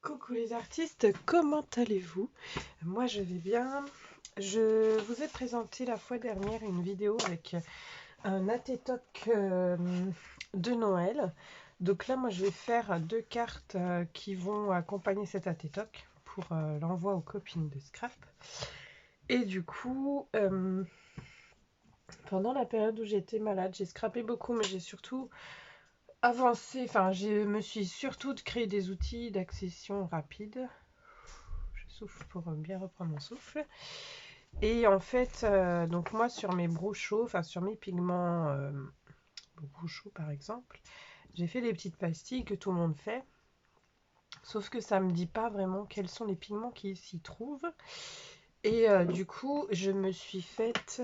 Coucou les artistes, comment allez-vous? Moi je vais bien. Je vous ai présenté la fois dernière une vidéo avec un AT-TOC de Noël. Donc là moi je vais faire deux cartes qui vont accompagner cet AT-TOC pour l'envoi aux copines de scrap. Et du coup, pendant la période où j'étais malade, j'ai scrappé beaucoup, mais j'ai surtout avancé, enfin je me suis surtout créé des outils d'accession rapide. Je souffle pour bien reprendre mon souffle. Et en fait, donc moi sur mes brochos, enfin sur mes pigments brochos par exemple, j'ai fait des petites pastilles que tout le monde fait. Sauf que ça me dit pas vraiment quels sont les pigments qui s'y trouvent. Et du coup, je me suis faite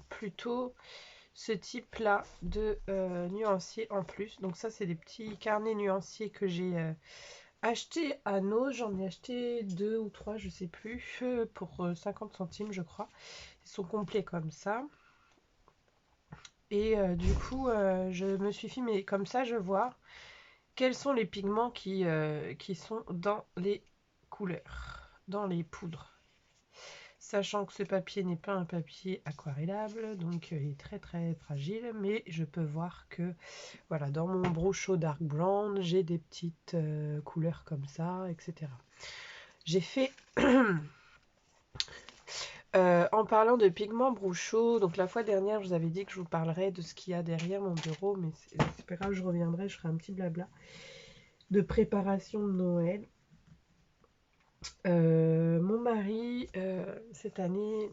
plutôt ce type-là de nuanciers en plus. Donc ça, c'est des petits carnets nuanciers que j'ai acheté à Nos. J'en ai acheté 2 ou 3, je sais plus, pour 50 centimes, je crois. Ils sont complets comme ça. Et du coup, je me suis fait, mais comme ça, je vois quels sont les pigments qui sont dans les couleurs, dans les poudres. Sachant que ce papier n'est pas un papier aquarellable, donc il est très très fragile, mais je peux voir que voilà, dans mon brochot dark brown, j'ai des petites couleurs comme ça, etc. J'ai fait en parlant de pigments brochot, donc la fois dernière, je vous avais dit que je vous parlerais de ce qu'il y a derrière mon bureau, mais c'est pas grave, je reviendrai, je ferai un petit blabla de préparation de Noël. Mon mari, cette année,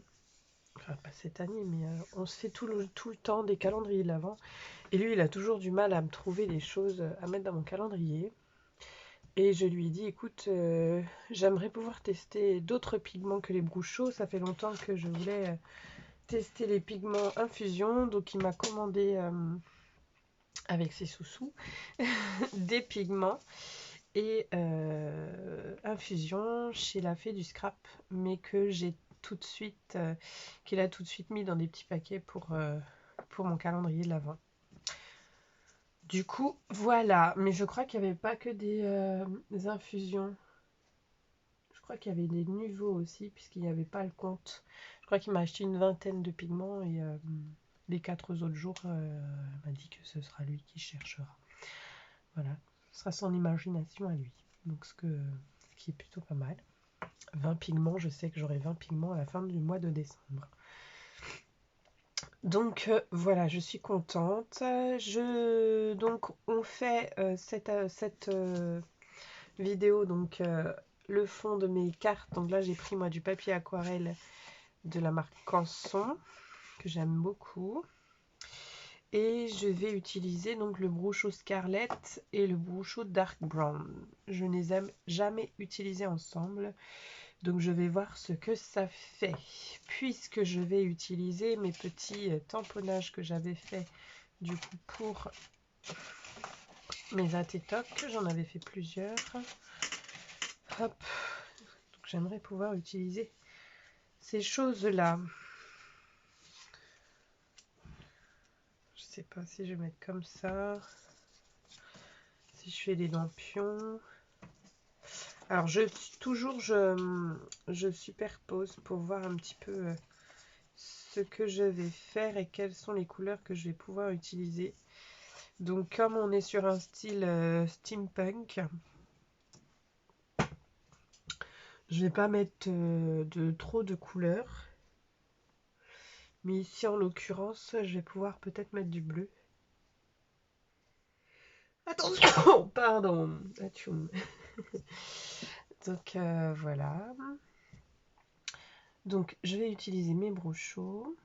enfin pas cette année, mais on se fait tout le temps des calendriers de l'Avent. Et lui, il a toujours du mal à me trouver des choses à mettre dans mon calendrier. Et je lui ai dit, écoute, j'aimerais pouvoir tester d'autres pigments que les brochots. Ça fait longtemps que je voulais tester les pigments infusion. Donc il m'a commandé avec ses sous-sous des pigments et infusion chez la Fée du Scrap, mais que j'ai tout de suite, qu'il a tout de suite mis dans des petits paquets pour mon calendrier de l'Avent. Du coup, voilà. Mais je crois qu'il n'y avait pas que des infusions. Je crois qu'il y avait des nouveaux aussi, puisqu'il n'y avait pas le compte. Je crois qu'il m'a acheté une vingtaine de pigments et les 4 autres jours, il m'a dit que ce sera lui qui cherchera. Voilà. Ce sera son imagination à lui. Donc ce qui est plutôt pas mal. 20 pigments, je sais que j'aurai 20 pigments à la fin du mois de décembre. Donc voilà, je suis contente. Donc on fait cette vidéo, donc le fond de mes cartes. Donc là j'ai pris moi du papier aquarelle de la marque Canson, que j'aime beaucoup. Et je vais utiliser donc le brochot Scarlett et le brochot Dark Brown. Je ne les ai jamais utilisés ensemble. Donc je vais voir ce que ça fait. Puisque je vais utiliser mes petits tamponnages que j'avais fait du coup pour mes AT-TOC. J'en avais fait plusieurs. Hop. Donc j'aimerais pouvoir utiliser ces choses-là. Je sais pas si je vais mettre comme ça. Si je fais des lampions. Alors je superpose pour voir un petit peu ce que je vais faire et quelles sont les couleurs que je vais pouvoir utiliser. Donc comme on est sur un style steampunk, je vais pas mettre trop de couleurs. Mais ici en l'occurrence, je vais pouvoir peut-être mettre du bleu. Attention, pardon. Donc voilà. Donc je vais utiliser mes brochots.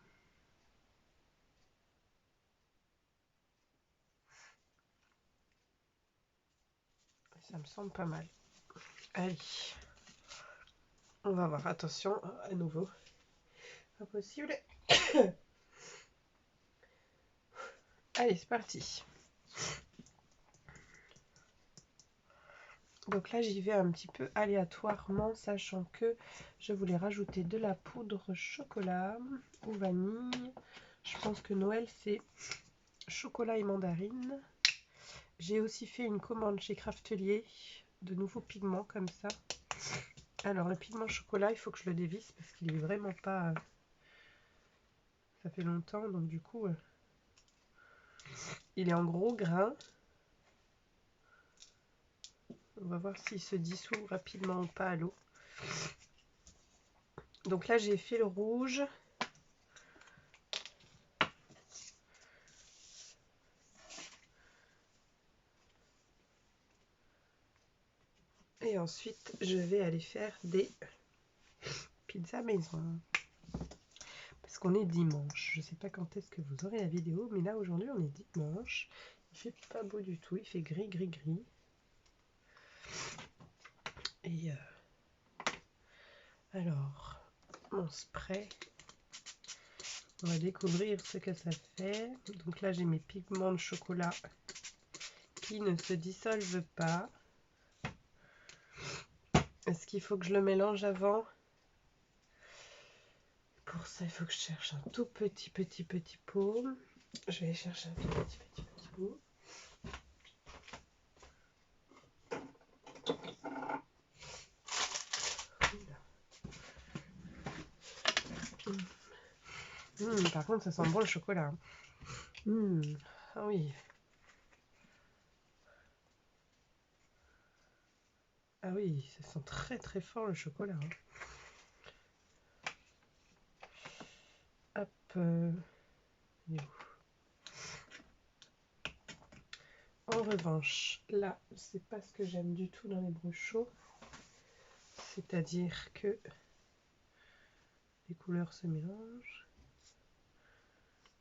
Ça me semble pas mal. Allez. On va voir. Attention, à nouveau. Pas possible. Allez, c'est parti. Donc là, j'y vais un petit peu aléatoirement, sachant que je voulais rajouter de la poudre chocolat ou vanille. Je pense que Noël, c'est chocolat et mandarine. J'ai aussi fait une commande chez Craftelier de nouveaux pigments comme ça. Alors le pigment chocolat, il faut que je le dévisse parce qu'il est vraiment pas... ça fait longtemps, donc du coup, il est en gros grain. On va voir s'il se dissout rapidement ou pas à l'eau. Donc là, j'ai fait le rouge. Et ensuite, je vais aller faire des pizzas maison. Parce qu'on est dimanche. Je ne sais pas quand est-ce que vous aurez la vidéo, mais là, aujourd'hui, on est dimanche. Il fait pas beau du tout. Il fait gris, gris, gris. Et alors, mon spray. On va découvrir ce que ça fait. Donc là, j'ai mes pigments de chocolat qui ne se dissolvent pas. Est-ce qu'il faut que je le mélange avant? Pour ça, il faut que je cherche un tout petit pot. Je vais chercher un tout petit pot. Par contre, ça sent bon le chocolat. Ah oui. Ah oui, ça sent très très fort le chocolat. Hop. En revanche, là, c'est pas ce que j'aime du tout dans les breux chauds. C'est-à-dire que les couleurs se mélangent.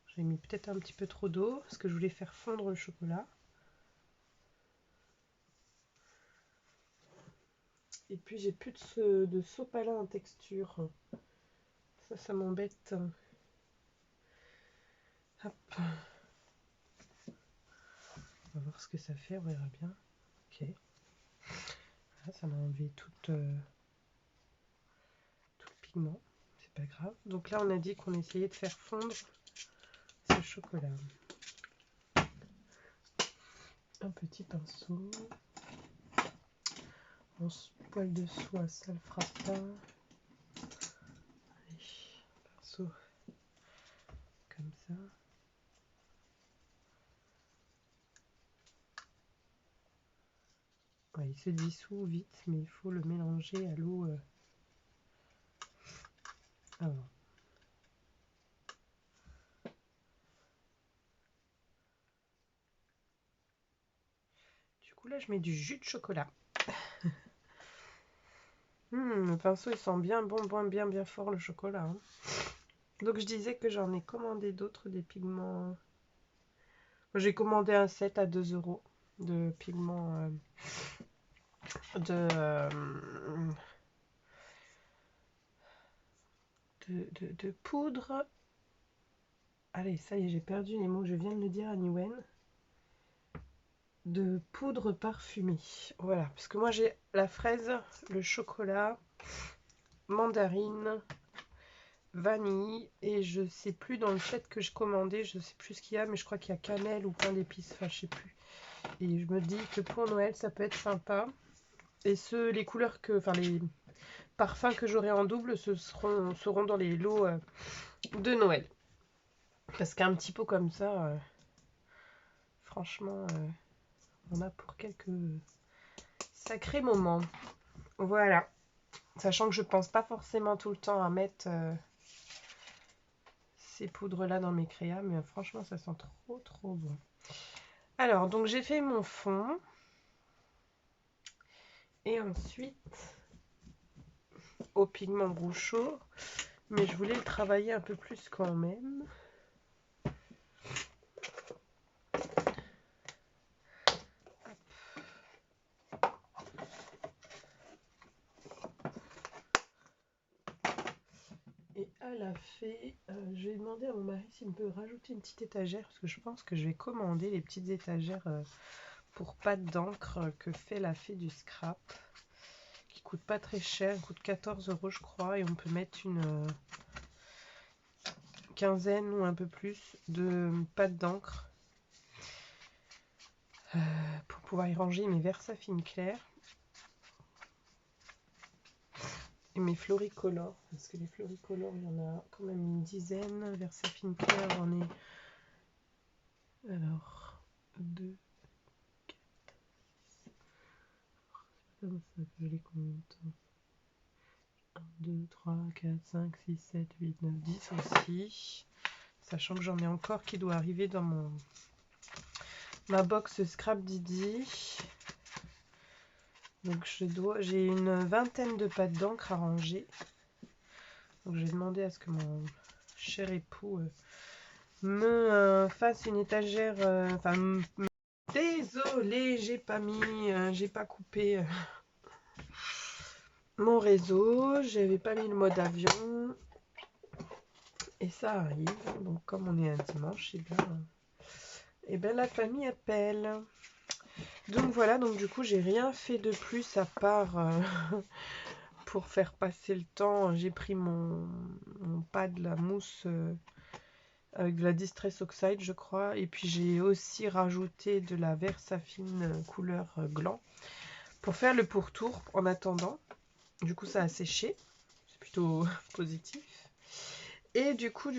J'ai mis peut-être un petit peu trop d'eau parce que je voulais faire fondre le chocolat. Et puis j'ai plus de sopalin en texture. Ça m'embête. Hop. On va voir ce que ça fait, on verra bien. Ok. Là, ça m'a enlevé tout le pigment. C'est pas grave. Donc là, on a dit qu'on essayait de faire fondre ce chocolat. Un petit pinceau. En poil de soie, ça le fera pas. Allez, pinceau comme ça. Ouais, il se dissout vite, mais il faut le mélanger à l'eau avant. Du coup, là, je mets du jus de chocolat. Le pinceau, il sent bien bon, bien fort le chocolat. Hein. Donc, je disais que j'en ai commandé d'autres, des pigments. J'ai commandé un set à 2 € de pigments de poudre. Allez, ça y est, j'ai perdu les mots, je viens de le dire à Niwen. De poudre parfumée. Voilà, parce que moi j'ai la fraise, le chocolat, mandarine, vanille, et je sais plus dans le set que je commandais, je sais plus ce qu'il y a, mais je crois qu'il y a cannelle ou pain d'épices, enfin je sais plus. Et je me dis que pour Noël ça peut être sympa. Et les couleurs que, enfin les parfums que j'aurai en double, seront dans les lots de Noël. Parce qu'un petit pot comme ça, franchement, on a pour quelques sacrés moments. Voilà. Sachant que je pense pas forcément tout le temps à mettre ces poudres là dans mes créas, mais franchement ça sent trop bon. Alors donc j'ai fait mon fond et ensuite au pigment rouge chaud, mais je voulais le travailler un peu plus quand même. Et à la fait, je vais demander à mon mari s'il me peut rajouter une petite étagère, parce que je pense que je vais commander les petites étagères pour pâte d'encre que fait la fée du scrap, qui coûte pas très cher, coûte 14 € je crois, et on peut mettre une quinzaine ou un peu plus de pâte d'encre pour pouvoir y ranger mes Versafine clairs. Et mes floricolores, parce que les floricolores, il y en a quand même une dizaine. Versafine clair, on est... Alors, 2, 4, ça que je les compte. 1, 2, 3, 4, 5, 6, 7, 8, 9, 10 aussi. Sachant que j'en ai encore qui doit arriver dans ma box Scrap Didi. Donc j'ai une vingtaine de pattes d'encre à ranger. Donc j'ai demandé à ce que mon cher époux me fasse une étagère. Désolée, j'ai pas coupé mon réseau. J'avais pas mis le mode avion. Et ça arrive. Donc comme on est un dimanche, et bien la famille appelle. Donc voilà, donc du coup j'ai rien fait de plus à part pour faire passer le temps. J'ai pris mon pad, la mousse avec de la Distress Oxide je crois. Et puis j'ai aussi rajouté de la Versafine couleur gland pour faire le pourtour en attendant. Du coup ça a séché. C'est plutôt positif. Et du coup,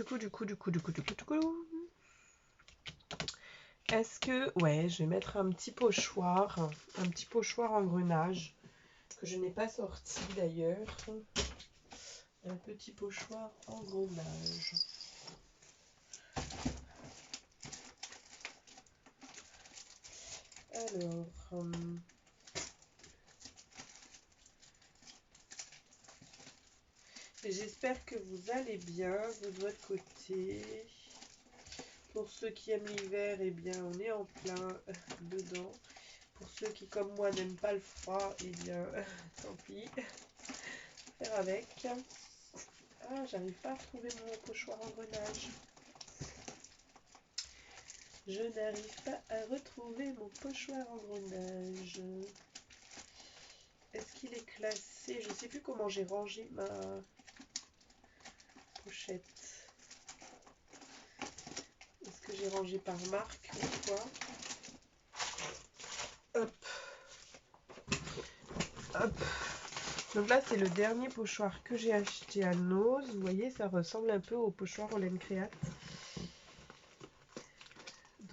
est-ce que... Ouais, je vais mettre un petit pochoir engrenage, que je n'ai pas sorti d'ailleurs. Un petit pochoir engrenage. Alors... j'espère que vous allez bien, vous de votre côté. Pour ceux qui aiment l'hiver, eh bien, on est en plein dedans. Pour ceux qui, comme moi, n'aiment pas le froid, eh bien, tant pis. Faire avec. Ah, j'arrive pas à retrouver mon pochoir engrenage. Je n'arrive pas à retrouver mon pochoir engrenage. Est-ce qu'il est classé? Je ne sais plus comment j'ai rangé ma pochette. Est-ce que j'ai rangé par marque ou quoi? Hop. Hop. Donc là, c'est le dernier pochoir que j'ai acheté à Nose. Vous voyez, ça ressemble un peu au pochoir Olen Créate.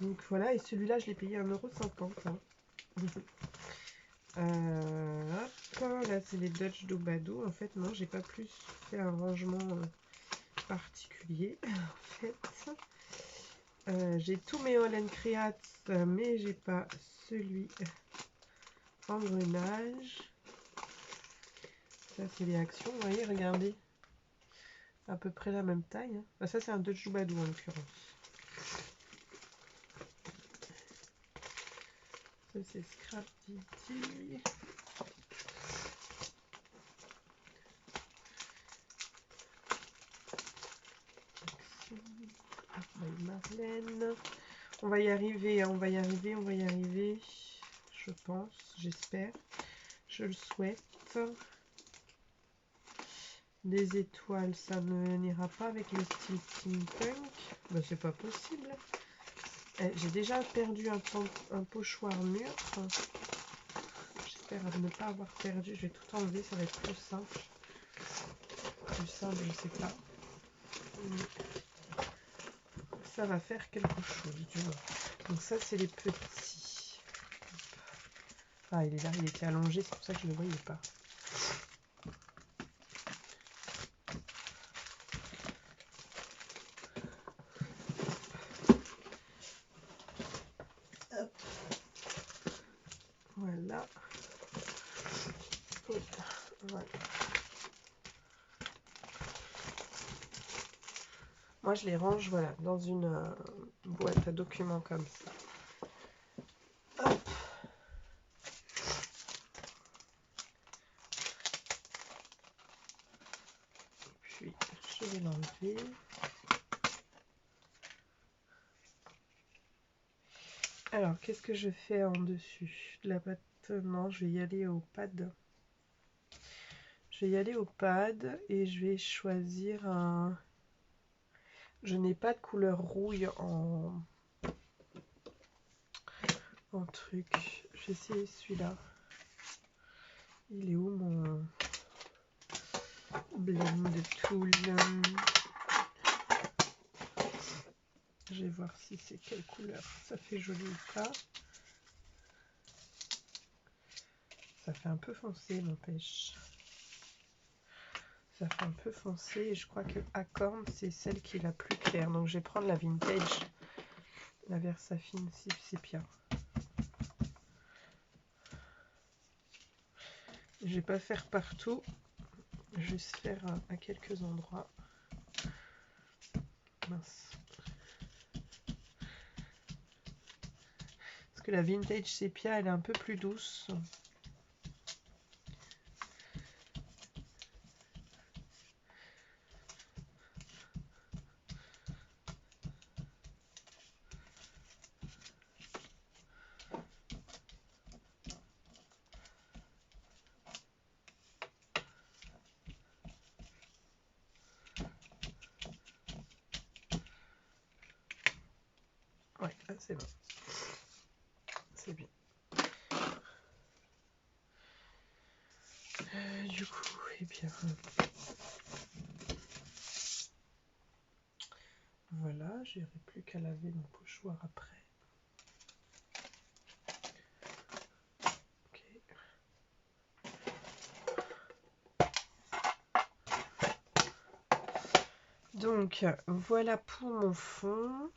Donc voilà, et celui-là, je l'ai payé 1,50 €. Hein. Hop, là, c'est les Dutch Dobado. En fait, non, j'ai pas plus fait un rangement particulier. En fait, j'ai tous mes Olen Créate, mais j'ai pas celui engrenage. Ça, c'est les actions. Vous voyez, regardez. À peu près la même taille. Hein. Enfin, ça, c'est un Dutch Dobado en l'occurrence. Ça, c'est Scrap Didi. Marlène. On va y arriver, hein, on va y arriver. Je pense, j'espère. Je le souhaite. Des étoiles, ça ne n'ira pas avec le style steampunk. Ben, c'est pas possible. J'ai déjà perdu un pochoir mûr. J'espère ne pas avoir perdu. Je vais tout enlever, ça va être plus simple. Plus simple, je sais pas. Mais ça va faire quelque chose, du moins. Donc ça, c'est les petits. Ah, il est là, il était allongé, c'est pour ça que je ne le voyais pas. Hop. Voilà. Et voilà. Moi, je les range voilà, dans une boîte à documents comme ça. Hop. Puis, je vais l'enlever. Alors, qu'est-ce que je fais en dessus? De la pâte? Non, je vais y aller au pad. Je vais y aller au pad et je vais choisir un... Je n'ai pas de couleur rouille en truc. Je vais essayer celui-là. Il est où mon... blend tool. Je vais voir si c'est quelle couleur ça fait joli ou pas. Ça fait un peu foncé, n'empêche. Ça fait un peu foncé et je crois que Acorn c'est celle qui est la plus claire. Donc je vais prendre la vintage, la Versafine Sepia. Je vais pas faire partout, juste faire à quelques endroits. Mince. Parce que la vintage Sepia elle est un peu plus douce. Ouais, là c'est bon. C'est bien. Du coup, eh bien, voilà, j'aurai plus qu'à laver mon pochoir après. Ok. Donc, voilà pour mon fond.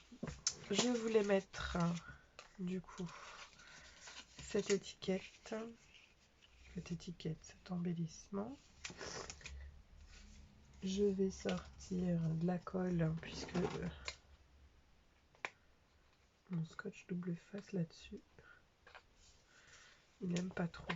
Je voulais mettre, du coup, cette étiquette, cet embellissement. Je vais sortir de la colle puisque mon scotch double face là-dessus, il n'aime pas trop.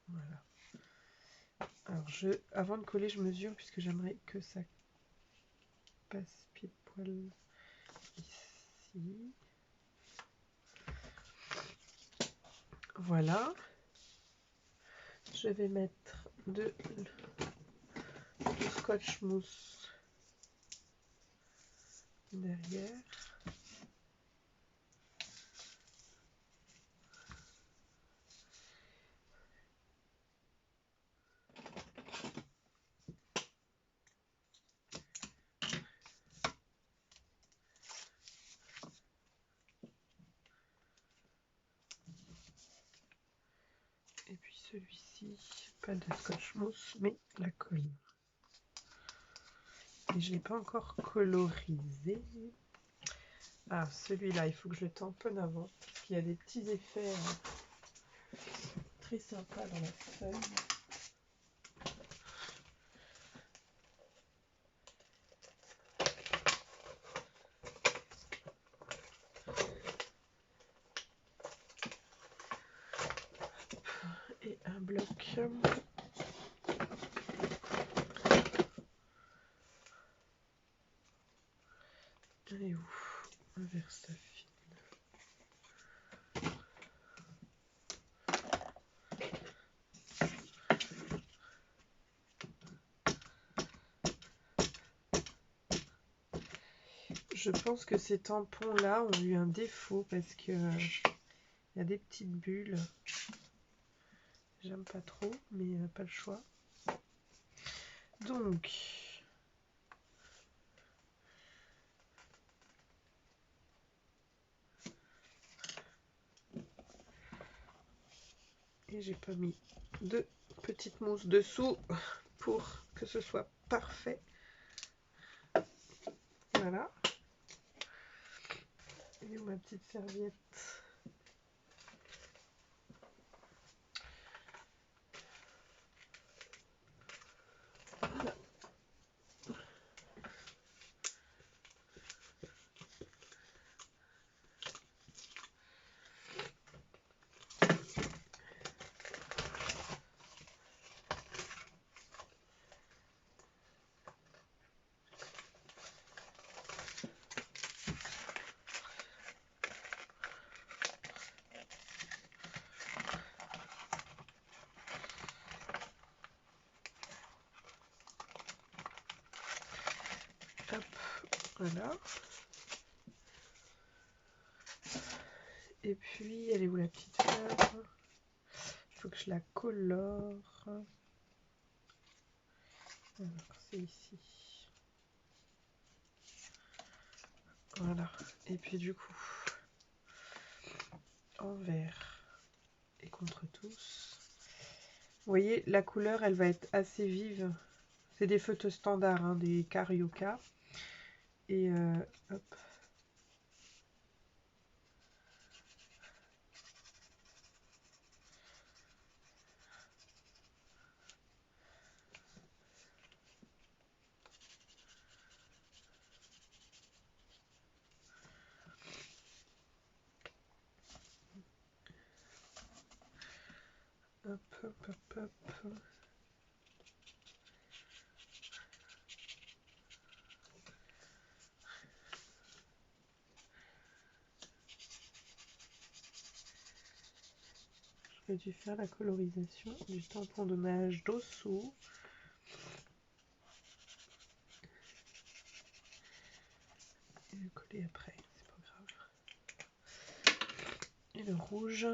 Voilà. Alors avant de coller, je mesure puisque j'aimerais que ça passe pile poil ici. Voilà. Je vais mettre du scotch mousse derrière. Et puis celui-ci, pas de scotch mousse, mais la colle. Et je l'ai pas encore colorisé. Ah, celui-là, il faut que je le tamponne avant. Parce qu'il y a des petits effets très sympas dans la feuille. Et un bloc. Elle est où? Un Versafine. Je pense que ces tampons-là ont eu un défaut parce que il y a des petites bulles. J'aime pas trop, mais pas le choix. Donc, et j'ai pas mis de petites mousses dessous pour que ce soit parfait. Voilà. Et ma petite serviette. Voilà. Voilà. Et puis, elle est où la petite fleur? Il faut que je la colore. Alors, c'est ici. Voilà. Et puis du coup, en vert et contre tous. Vous voyez, la couleur, elle va être assez vive. C'est des feutres standards, hein, des Carioca. Et hop. Hop, hop, hop, hop. J'aurais dû faire la colorisation du tampon de maillage dessous. Et le coller après, c'est pas grave. Et le rouge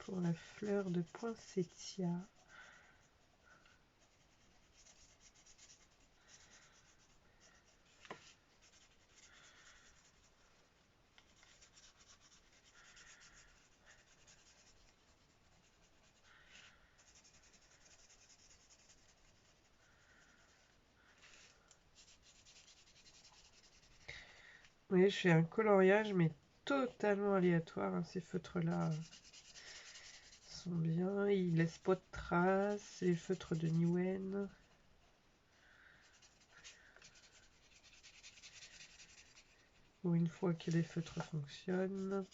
pour la fleur de poinsettia. Vous voyez, je fais un coloriage, mais totalement aléatoire. Hein. Ces feutres-là sont bien. Ils laissent pas de traces. C'est les feutres de Newen. Ou une fois que les feutres fonctionnent.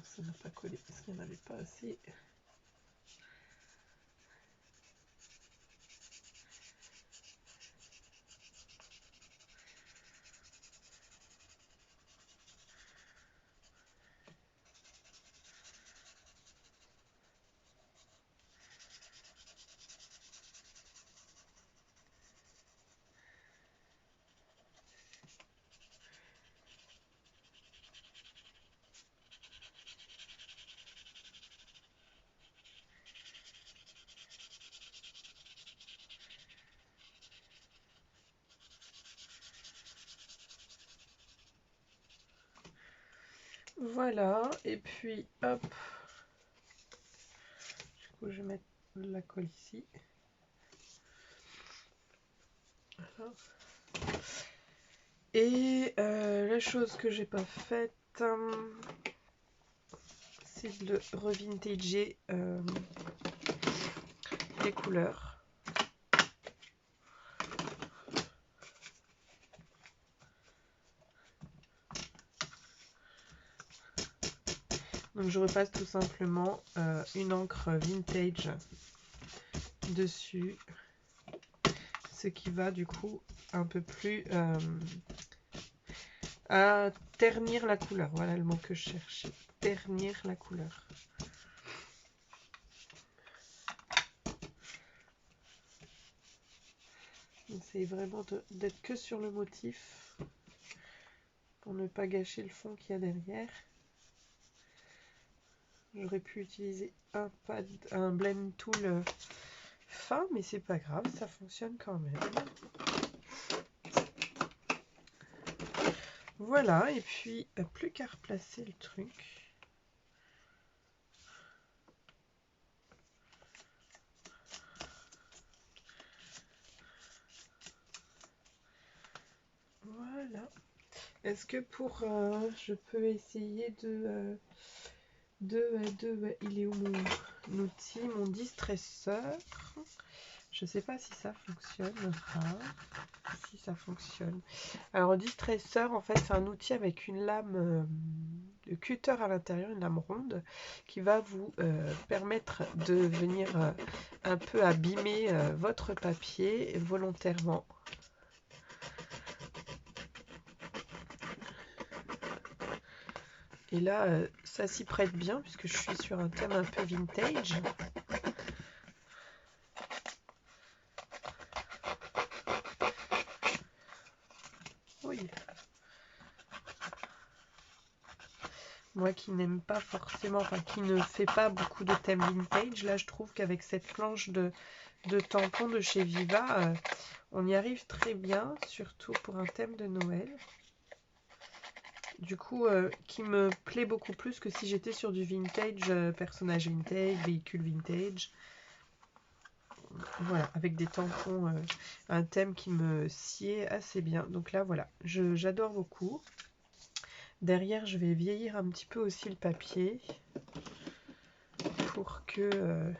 Ça n'a pas collé parce qu'il n'y en avait pas assez. Voilà, et puis hop, du coup je vais mettre la colle ici. Voilà. Et la chose que j'ai pas faite, c'est de revintager les couleurs. Donc je repasse tout simplement une encre vintage dessus, ce qui va du coup un peu plus à ternir la couleur. Voilà le mot que je cherchais, ternir la couleur. J'essaye vraiment d'être que sur le motif pour ne pas gâcher le fond qu'il y a derrière. J'aurais pu utiliser un blend tool fin, mais c'est pas grave, ça fonctionne quand même. Voilà, et puis plus qu'à replacer le truc. Voilà. Est-ce que je peux essayer il est où mon outil, mon distresseur? Je sais pas si ça fonctionne. Si ça fonctionne. Alors, distresseur, en fait, c'est un outil avec une lame de cutter à l'intérieur, une lame ronde, qui va vous permettre de venir un peu abîmer votre papier volontairement. Et là, ça s'y prête bien puisque je suis sur un thème un peu vintage. Oui. Moi qui n'aime pas forcément, enfin qui ne fait pas beaucoup de thèmes vintage, là je trouve qu'avec cette planche de tampons de chez Viva, on y arrive très bien, surtout pour un thème de Noël. Du coup, qui me plaît beaucoup plus que si j'étais sur du vintage, personnage vintage, véhicule vintage. Voilà, avec des tampons, un thème qui me sied assez bien. Donc là, voilà, j'adore beaucoup. Derrière, je vais vieillir un petit peu aussi le papier pour que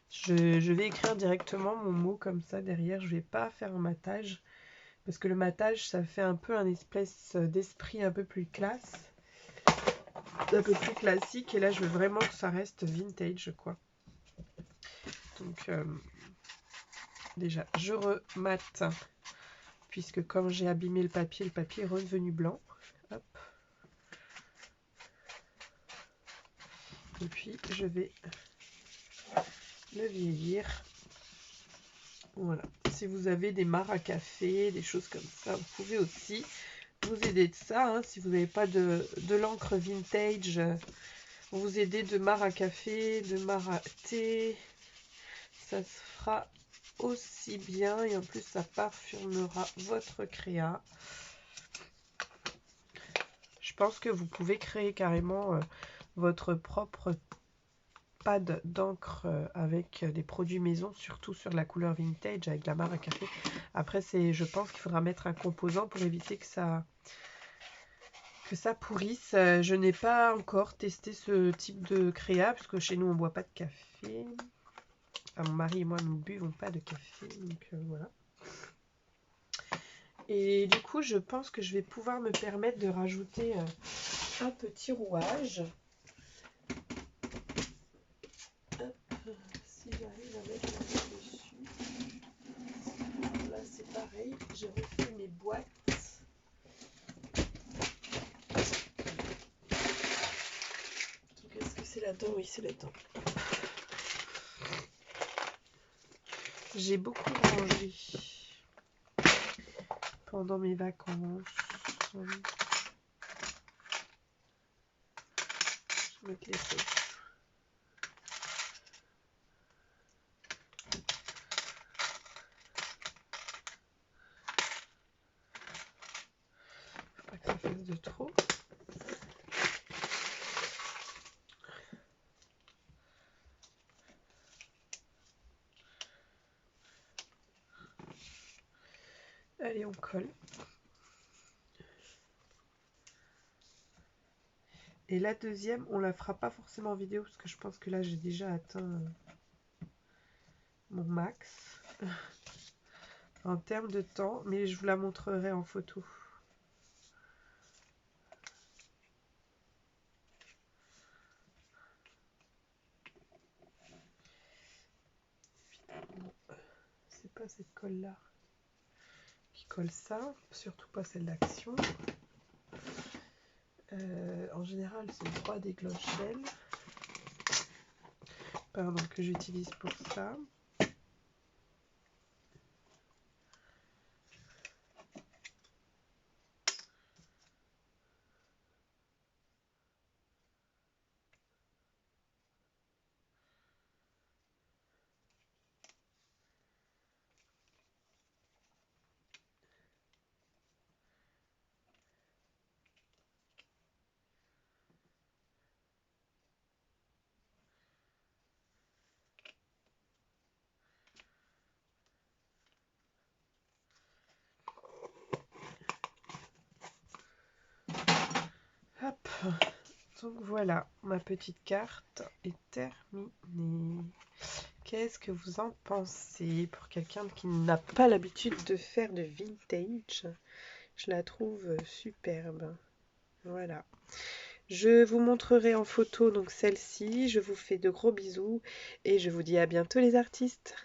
je vais écrire directement mon mot comme ça derrière. Je vais pas faire un matage parce que le matage, ça fait un peu un espèce d'esprit un peu plus classe, un peu plus classique. Et là, je veux vraiment que ça reste vintage, quoi. Donc, déjà, je remate puisque comme j'ai abîmé le papier est redevenu blanc. Hop. Et puis, je vais le vieillir. Voilà. Si vous avez des mares à café, des choses comme ça, vous pouvez aussi vous aider de ça. Hein. Si vous n'avez pas de l'encre vintage, vous aider de mares à café, de mares à thé. Ça se fera aussi bien et en plus ça parfumera votre créa. Je pense que vous pouvez créer carrément votre propre pad d'encre avec des produits maison, surtout sur la couleur vintage avec la mare à café. Après, je pense qu'il faudra mettre un composant pour éviter que ça pourrisse. Je n'ai pas encore testé ce type de créa puisque chez nous on ne boit pas de café. Mon mari et moi nous ne buvons pas de café, donc voilà. Et du coup, je pense que je vais pouvoir me permettre de rajouter un petit rouage. Hop, si j'arrive à mettre la main dessus. Là, c'est pareil, j'ai refait mes boîtes. Est-ce que c'est là-dedans? Oui, c'est là-dedans. J'ai beaucoup rangé pendant mes vacances. Je vais mettre les choses. Faut pas que ça fasse de trop. Allez, on colle. Et la deuxième, on la fera pas forcément en vidéo parce que je pense que là j'ai déjà atteint mon max en termes de temps, mais je vous la montrerai en photo. C'est pas cette colle là qui colle ça, surtout pas celle d'Action. En général, c'est 3 des Gloschel, pardon, que j'utilise pour ça. Hop, donc voilà, ma petite carte est terminée. Qu'est-ce que vous en pensez? Pour quelqu'un qui n'a pas l'habitude de faire de vintage, je la trouve superbe. Voilà. Je vous montrerai en photo donc celle-ci. Je vous fais de gros bisous et je vous dis à bientôt les artistes.